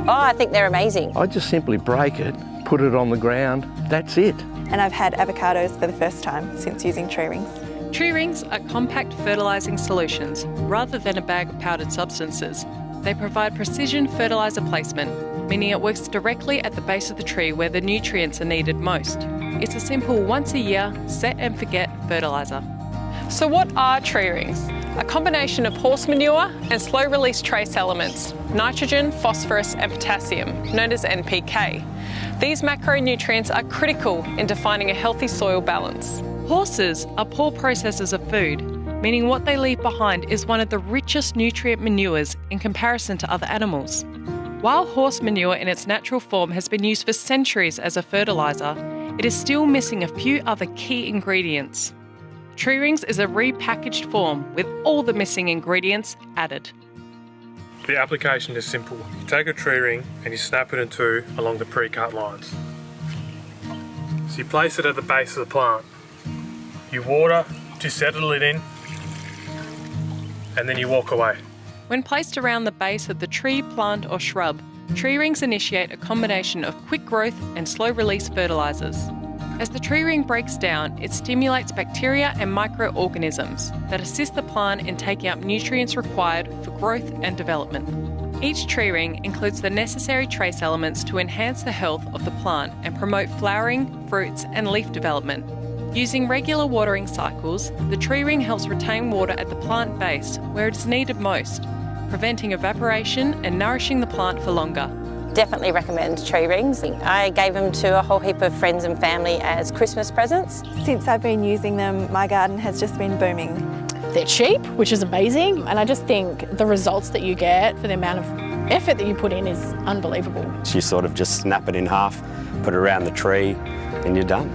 Oh, I think they're amazing. I just simply break it, put it on the ground, that's it. And I've had avocados for the first time since using Treerings. Treerings are compact fertilising solutions rather than a bag of powdered substances. They provide precision fertiliser placement, meaning it works directly at the base of the tree where the nutrients are needed most. It's a simple once a year, set and forget fertiliser. So what are Treerings? A combination of horse manure and slow-release trace elements, nitrogen, phosphorus and potassium, known as NPK. These macronutrients are critical in defining a healthy soil balance. Horses are poor processors of food, meaning what they leave behind is one of the richest nutrient manures in comparison to other animals. While horse manure in its natural form has been used for centuries as a fertiliser, it is still missing a few other key ingredients. Treerings is a repackaged form with all the missing ingredients added. The application is simple. You take a tree ring and you snap it in two along the pre-cut lines. So you place it at the base of the plant. You water to settle it in, and then you walk away. When placed around the base of the tree, plant or shrub, tree rings initiate a combination of quick growth and slow release fertilisers. As the tree ring breaks down, it stimulates bacteria and microorganisms that assist the plant in taking up nutrients required for growth and development. Each tree ring includes the necessary trace elements to enhance the health of the plant and promote flowering, fruits and leaf development. Using regular watering cycles, the tree ring helps retain water at the plant base where it is needed most, preventing evaporation and nourishing the plant for longer. Definitely recommend tree rings. I gave them to a whole heap of friends and family as Christmas presents. Since I've been using them, my garden has just been booming. They're cheap, which is amazing, and I just think the results that you get for the amount of effort that you put in is unbelievable. You sort of just snap it in half, put it around the tree, and you're done.